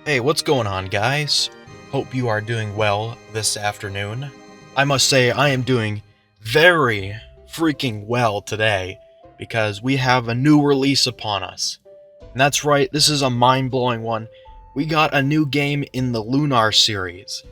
Hey, what's going on, guys? Hope you are doing well this afternoon. I must say, I am doing very freaking well today because we have a new release upon us. And that's right, this is a mind-blowing one. We got a new game in the Lunar series.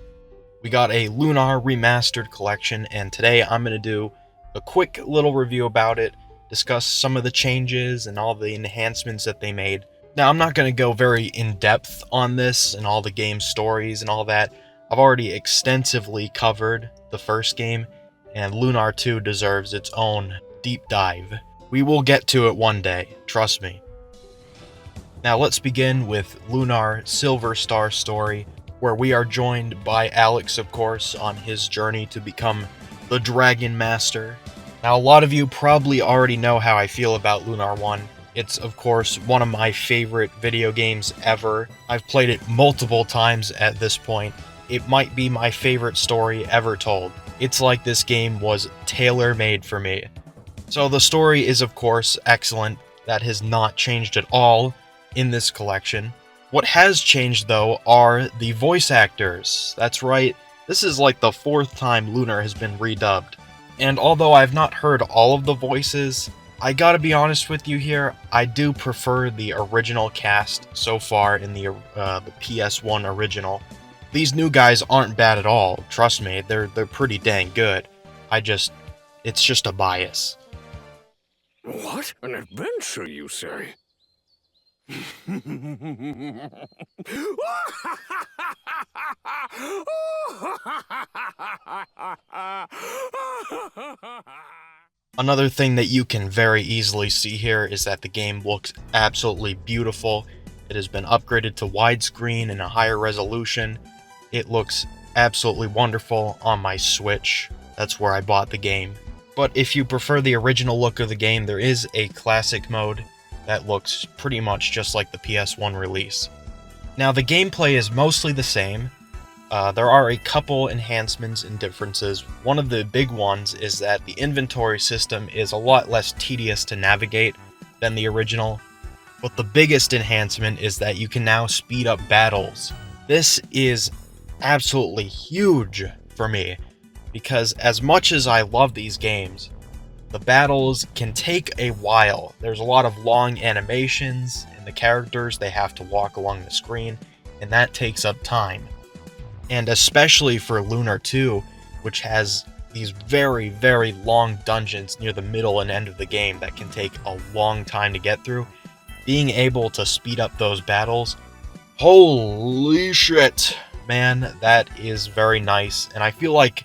We got a Lunar Remastered collection, and today I'm going to do a quick little review about it, discuss some of the changes and all the enhancements that they made. Now, I'm not going to go very in-depth on this and all the game stories and all that. I've already extensively covered the first game, and Lunar 2 deserves its own deep dive. We will get to it one day, trust me. Now, let's begin with Lunar Silver Star Story, where we are joined by Alex, of course, on his journey to become the Dragon Master. Now, a lot of you probably already know how I feel about Lunar 1. It's, of course, one of my favorite video games ever. I've played it multiple times at this point. It might be my favorite story ever told. It's like this game was tailor-made for me. So the story is, of course, excellent. That has not changed at all in this collection. What has changed, though, are the voice actors. That's right, this is like the fourth time Lunar has been redubbed. And although I've not heard all of the voices, I gotta be honest with you here, I do prefer the original cast so far in the PS1 original. These new guys aren't bad at all, trust me, they're pretty dang good. It's just a bias. What? An adventure, you say? Another thing that you can very easily see here is that the game looks absolutely beautiful. It has been upgraded to widescreen and a higher resolution. It looks absolutely wonderful on my Switch. That's where I bought the game. But if you prefer the original look of the game, there is a classic mode that looks pretty much just like the PS1 release. Now, the gameplay is mostly the same. There are a couple enhancements and differences. One of the big ones is that the inventory system is a lot less tedious to navigate than the original. But the biggest enhancement is that you can now speed up battles. This is absolutely huge for me, because as much as I love these games, the battles can take a while. There's a lot of long animations, and the characters, they have to walk along the screen, and that takes up time. And especially for Lunar 2, which has these very, very long dungeons near the middle and end of the game that can take a long time to get through, being able to speed up those battles, holy shit, man, that is very nice. And I feel like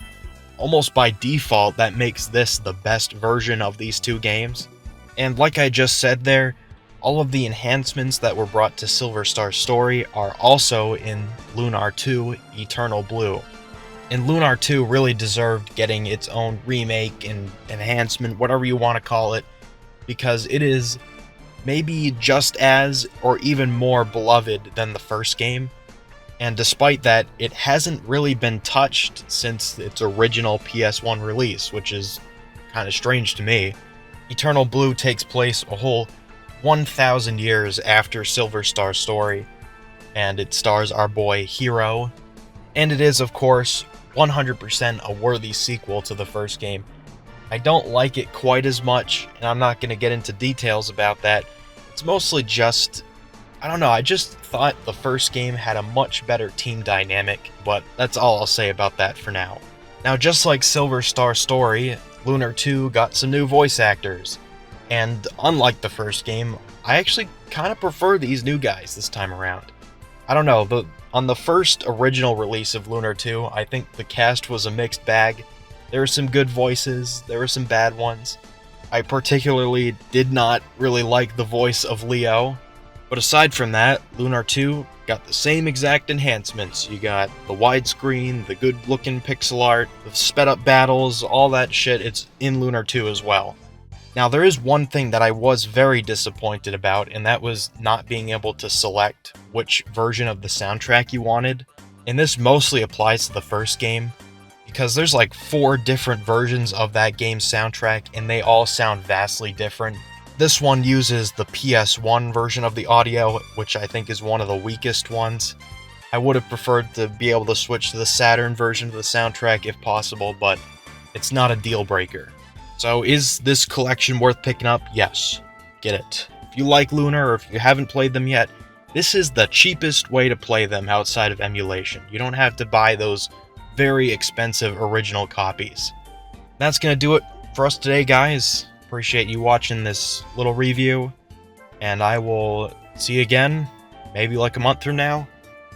almost by default that makes this the best version of these two games. And like I just said there, all of the enhancements that were brought to Silver Star Story are also in Lunar 2 Eternal Blue. And Lunar 2 really deserved getting its own remake and enhancement, whatever you want to call it, because it is maybe just as or even more beloved than the first game. And despite that, it hasn't really been touched since its original PS1 release, which is kind of strange to me. Eternal Blue takes place a whole 1,000 years after Silver Star Story, and it stars our boy Hero, and it is, of course, 100% a worthy sequel to the first game. I don't like it quite as much, and I'm not going to get into details about that. It's mostly just, I don't know, I just thought the first game had a much better team dynamic, but that's all I'll say about that for now. Now, just like Silver Star Story, Lunar 2 got some new voice actors. And unlike the first game, I actually kind of prefer these new guys this time around. I don't know, on the first original release of Lunar 2, I think the cast was a mixed bag. There were some good voices, there were some bad ones. I particularly did not really like the voice of Leo. But aside from that, Lunar 2 got the same exact enhancements. You got the widescreen, the good-looking pixel art, the sped-up battles, all that shit, it's in Lunar 2 as well. Now, there is one thing that I was very disappointed about, and that was not being able to select which version of the soundtrack you wanted. And this mostly applies to the first game, because there's like 4 different versions of that game's soundtrack, and they all sound vastly different. This one uses the PS1 version of the audio, which I think is one of the weakest ones. I would have preferred to be able to switch to the Saturn version of the soundtrack if possible, but it's not a deal breaker. So is this collection worth picking up? Yes. Get it. If you like Lunar, or if you haven't played them yet, this is the cheapest way to play them outside of emulation. You don't have to buy those very expensive original copies. That's going to do it for us today, guys. Appreciate you watching this little review, and I will see you again, maybe like a month from now.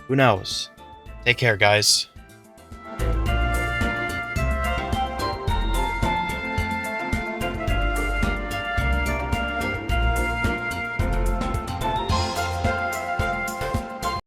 Who knows? Take care, guys.